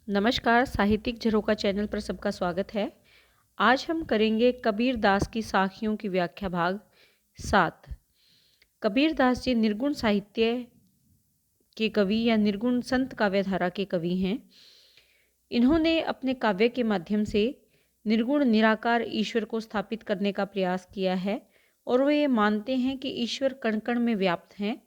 नमस्कार, साहित्यिक झरोखा चैनल पर सबका स्वागत है। आज हम करेंगे कबीर दास की साखियों की व्याख्या भाग 7। कबीर दास जी निर्गुण साहित्य के कवि या निर्गुण संत काव्यधारा के कवि हैं। इन्होंने अपने काव्य के माध्यम से निर्गुण निराकार ईश्वर को स्थापित करने का प्रयास किया है और वो ये मानते हैं कि ईश्वर कण कण में व्याप्त हैं।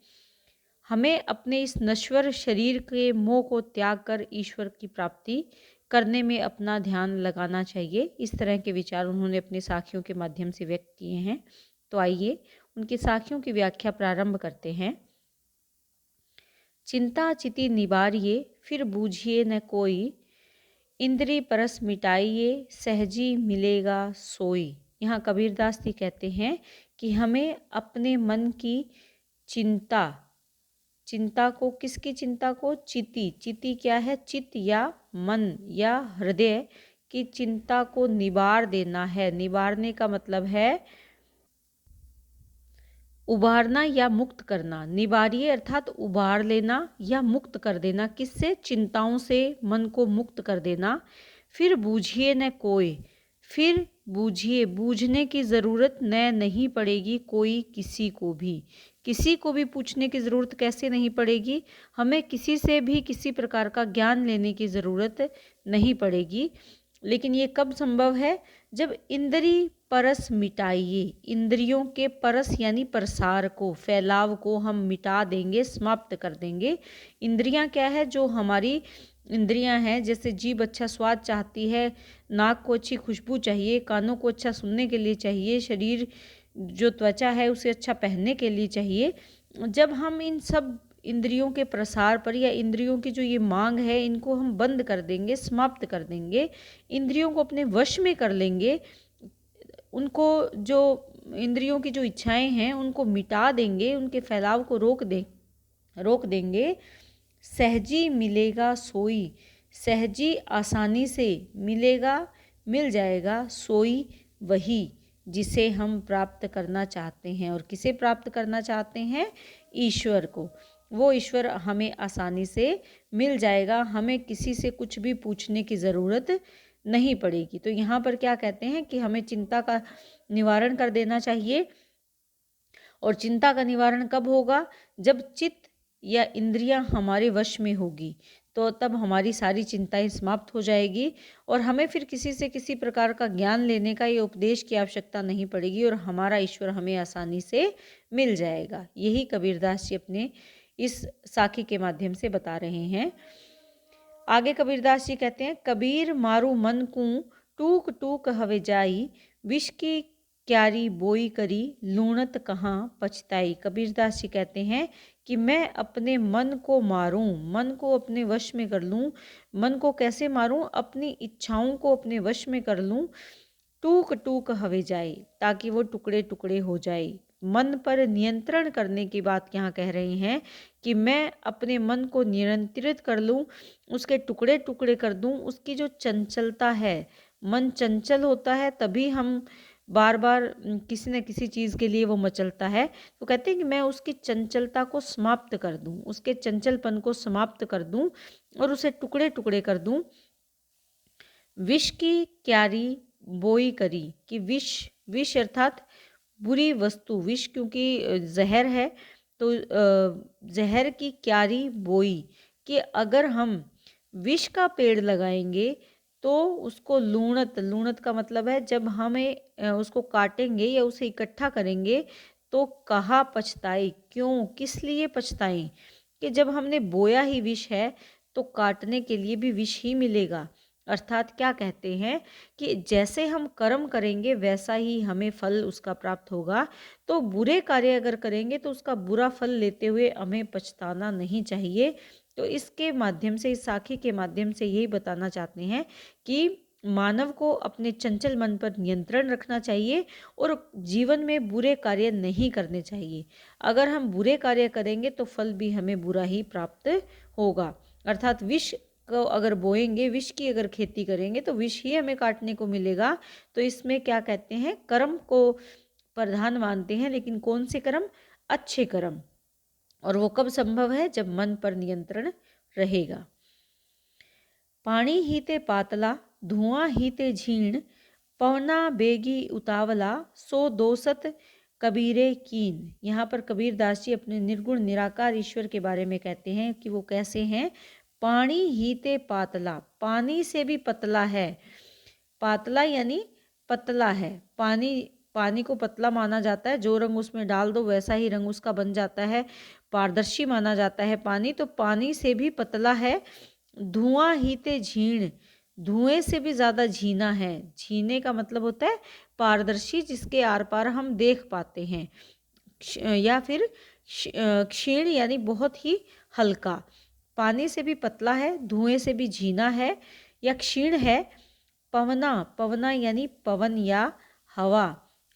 हमें अपने इस नश्वर शरीर के मोह को त्याग कर ईश्वर की प्राप्ति करने में अपना ध्यान लगाना चाहिए। इस तरह के विचार उन्होंने अपने साखियों के माध्यम से व्यक्त किए हैं। तो आइए उनकी साखियों की व्याख्या प्रारंभ करते हैं। चिंता चिति निबारिये फिर बूझिए न कोई, इंद्री परस मिटाइए सहजी मिलेगा सोई। यहाँ कबीरदास जी कहते हैं कि हमें अपने मन की चिंता को, किसकी चिंता को? चिति क्या है? चित्त या मन या हृदय की चिंता को निबार देना है। निबारने का मतलब है उबारना या मुक्त करना। निबारिये अर्थात उबार लेना या मुक्त कर देना। किससे? चिंताओं से मन को मुक्त कर देना। फिर बूझिए न कोई, फिर बूझिए, बूझने की ज़रूरत नहीं पड़ेगी कोई किसी को भी पूछने की ज़रूरत कैसे नहीं पड़ेगी? हमें किसी से भी किसी प्रकार का ज्ञान लेने की ज़रूरत नहीं पड़ेगी। लेकिन ये कब संभव है? जब इंद्री परस मिटाइए, इंद्रियों के परस यानी प्रसार को, फैलाव को हम मिटा देंगे, समाप्त कर देंगे। इंद्रियां क्या है? जो हमारी इंद्रियां हैं, जैसे जीभ अच्छा स्वाद चाहती है, नाक को अच्छी खुशबू चाहिए, कानों को अच्छा सुनने के लिए चाहिए, शरीर जो त्वचा है उसे अच्छा पहनने के लिए चाहिए। जब हम इन सब इंद्रियों के प्रसार पर या इंद्रियों की जो ये मांग है इनको हम बंद कर देंगे, समाप्त कर देंगे, इंद्रियों को अपने वश में कर लेंगे, उनको जो इंद्रियों की जो इच्छाएं हैं उनको मिटा देंगे, उनके फैलाव को रोक देंगे। सहजी मिलेगा सोई, सहजी आसानी से, मिलेगा मिल जाएगा, सोई वही जिसे हम प्राप्त करना चाहते हैं। और किसे प्राप्त करना चाहते हैं? ईश्वर को। वो ईश्वर हमें आसानी से मिल जाएगा, हमें किसी से कुछ भी पूछने की ज़रूरत नहीं पड़ेगी। तो यहाँ पर क्या कहते हैं कि हमें चिंता का निवारण कर देना चाहिए। और चिंता का निवारण कब होगा? जब चित्त या इंद्रियां हमारे वश में होगी, तो तब हमारी सारी चिंताएं समाप्त हो जाएगी और हमें फिर किसी से किसी प्रकार का ज्ञान लेने का या उपदेश की आवश्यकता नहीं पड़ेगी और हमारा ईश्वर हमें आसानी से मिल जाएगा। यही कबीरदास जी अपने इस साखी के माध्यम से बता रहे हैं। आगे कबीरदास जी कहते हैं, कबीर मारू मन को टूक टूक हवे जाई, विष की क्यारी बोई करी लूणत कहाँ पछताई। कबीरदास जी कहते हैं कि मैं अपने मन को मारूं, मन को अपने वश में कर लूं। मन को कैसे मारूं? अपनी इच्छाओं को अपने वश में कर लूं। टूक टूक हवे जाए, ताकि वो टुकड़े टुकड़े हो जाए। मन पर नियंत्रण करने की बात यहाँ कह रहे हैं कि मैं अपने मन को नियंत्रित कर लूं, उसके टुकड़े टुकड़े कर दूं। उसकी जो चंचलता है, मन चंचल होता है तभी हम बार बार किसी न किसी चीज़ के लिए वो मचलता है। तो कहते हैं कि मैं उसकी चंचलता को समाप्त कर दूं, उसके चंचलपन को समाप्त कर दूं और उसे टुकड़े टुकड़े कर दूं। विष की क्यारी बोई करी, कि विष अर्थात बुरी वस्तु, विष क्योंकि जहर है, तो जहर की क्यारी बोई, कि अगर हम विष का पेड़ लगाएंगे तो उसको लूणत का मतलब है जब हमें उसको काटेंगे या उसे इकट्ठा करेंगे तो कहाँ पछताई, क्यों, किस लिए पछताएं? कि जब हमने बोया ही विष है तो काटने के लिए भी विष ही मिलेगा। अर्थात क्या कहते हैं कि जैसे हम कर्म करेंगे वैसा ही हमें फल उसका प्राप्त होगा। तो बुरे कार्य अगर करेंगे तो उसका बुरा फल लेते हुए हमें पछताना नहीं चाहिए। तो इसके माध्यम से, इस साखी के माध्यम से यही बताना चाहते हैं कि मानव को अपने चंचल मन पर नियंत्रण रखना चाहिए और जीवन में बुरे कार्य नहीं करने चाहिए। अगर हम बुरे कार्य करेंगे तो फल भी हमें बुरा ही प्राप्त होगा। अर्थात विष को अगर बोएंगे, विष की अगर खेती करेंगे तो विष ही हमें काटने को मिलेगा। तो इसमें क्या कहते हैं, कर्म को प्रधान मानते हैं, लेकिन कौन से कर्म? अच्छे कर्म। और वो कब संभव है? जब मन पर नियंत्रण रहेगा। पाणी ही ते पातला, धुआं ही ते झीण, पवना बेगी उतावला, सो दोसत कबीरे कीन। यहाँ पर कबीर दास जी अपने निर्गुण निराकार ईश्वर के बारे में कहते हैं कि वो कैसे हैं। पानी ही ते पातला, पानी से भी पतला है। पातला यानी पतला है। पानी को पतला माना जाता है, जो रंग उसमें डाल दो वैसा ही रंग उसका बन जाता है, पारदर्शी माना जाता है पानी, तो पानी से भी पतला है। धुआं ही ते झीण, धुएं से भी ज़्यादा झीना है। झीने का मतलब होता है पारदर्शी, जिसके आर पार हम देख पाते हैं। या फिर क्षीण यानी बहुत ही हल्का। पानी से भी पतला है, धुएं से भी झीना है या क्षीण है। पवना, पवना यानी पवन या हवा,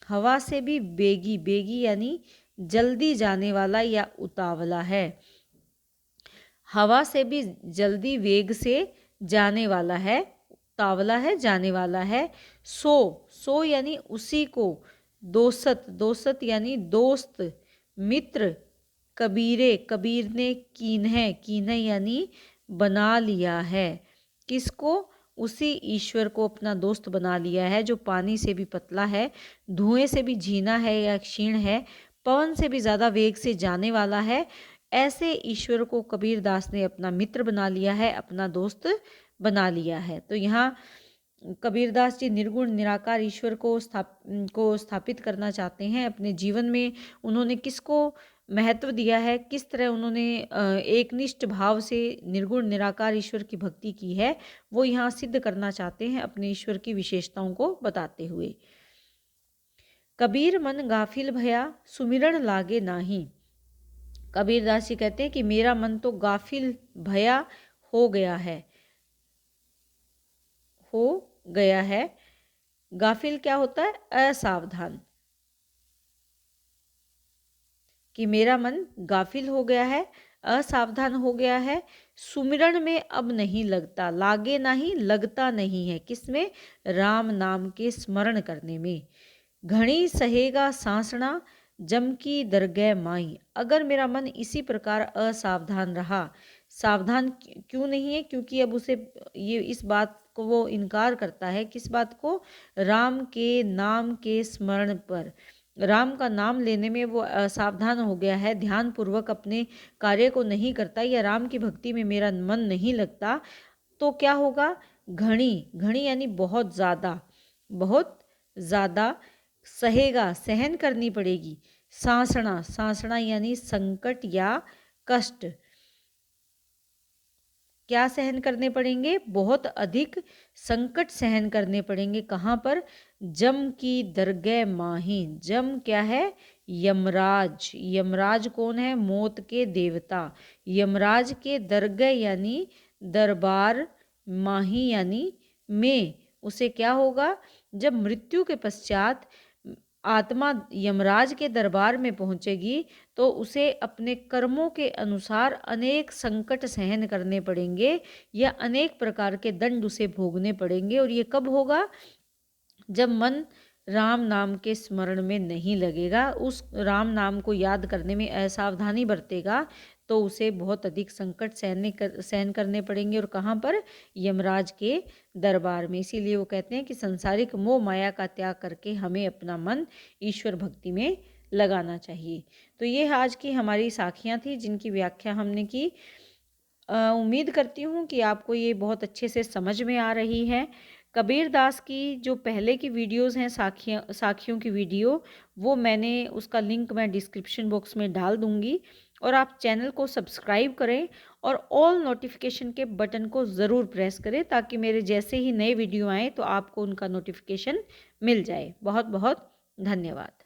हवा से भी बेगी, बेगी यानी जल्दी जाने वाला या उतावला है। हवा से भी जल्दी वेग से जाने वाला है, उतावला है, जाने वाला है। सो, सो यानी उसी को। दोसत, दोसत यानी दोस्त, मित्र। कबीरे, कबीर ने कीन है, कीन है यानी बना लिया है। किसको? उसी ईश्वर को अपना दोस्त बना लिया है, जो पानी से भी पतला है, धुएं से भी झीना है या क्षीण है, पवन से भी ज़्यादा वेग से जाने वाला है। ऐसे ईश्वर को कबीर दास ने अपना मित्र बना लिया है, अपना दोस्त बना लिया है। तो यहाँ कबीरदास जी निर्गुण निराकार ईश्वर को स्थापित करना चाहते हैं अपने जीवन में। उन्होंने किसको महत्व दिया है, किस तरह उन्होंने एकनिष्ठ भाव से निर्गुण निराकार ईश्वर की भक्ति की है, वो यहाँ सिद्ध करना चाहते हैं अपने ईश्वर की विशेषताओं को बताते हुए। कबीर मन गाफिल भया, सुमिरन लागे नाही। कबीरदास जी कहते हैं कि मेरा मन तो गाफिल भया हो गया है, हो गया है। गाफिल क्या होता है? असावधान। कि मेरा मन गाफिल हो गया है, असावधान हो गया है। सुमिरन में अब नहीं लगता, लागे नहीं, लगता नहीं है। किसमें? राम नाम के स्मरण करने में। घणी सहेगा सांसना, जम की दरगह माई। अगर मेरा मन इसी प्रकार असावधान रहा, सावधान क्यों नहीं है? क्योंकि अब उसे ये इस बात को वो इनकार करता है। किस बात को? राम के नाम के स्मरण पर। राम का नाम लेने में वो असावधान हो गया है, ध्यानपूर्वक अपने कार्य को नहीं करता, या राम की भक्ति में मेरा मन नहीं लगता, तो क्या होगा? घणी, घणी यानी बहुत ज़्यादा, बहुत ज़्यादा। सहेगा, सहन करनी पड़ेगी। सांसना, सांसना यानी संकट या कष्ट। क्या सहन करने पड़ेंगे? बहुत अधिक संकट सहन करने पड़ेंगे। कहाँ पर? जम की दरगह माही। जम क्या है? यमराज। यमराज कौन है? मौत के देवता। यमराज के दरगह यानी दरबार, माही यानी में। उसे क्या होगा? जब मृत्यु के पश्चात आत्मा यमराज के दरबार में पहुंचेगी, तो उसे अपने कर्मों के अनुसार अनेक संकट सहन करने पड़ेंगे, या अनेक प्रकार के दंड उसे भोगने पड़ेंगे। और ये कब होगा? जब मन राम नाम के स्मरण में नहीं लगेगा, उस राम नाम को याद करने में असावधानी बरतेगा, तो उसे बहुत अधिक संकट सहन करने पड़ेंगे। और कहाँ पर? यमराज के दरबार में। इसीलिए वो कहते हैं कि संसारिक मोह माया का त्याग करके हमें अपना मन ईश्वर भक्ति में लगाना चाहिए। तो ये आज की हमारी साखियाँ थी, जिनकी व्याख्या हमने की। उम्मीद करती हूँ कि आपको ये बहुत अच्छे से समझ में आ रही है। कबीर दास की जो पहले की वीडियोस हैं, साखियों की वीडियो, वो मैंने उसका लिंक मैं डिस्क्रिप्शन बॉक्स में डाल दूँगी। और आप चैनल को सब्सक्राइब करें और ऑल नोटिफिकेशन के बटन को ज़रूर प्रेस करें, ताकि मेरे जैसे ही नए वीडियो आएँ तो आपको उनका नोटिफिकेशन मिल जाए। बहुत बहुत धन्यवाद।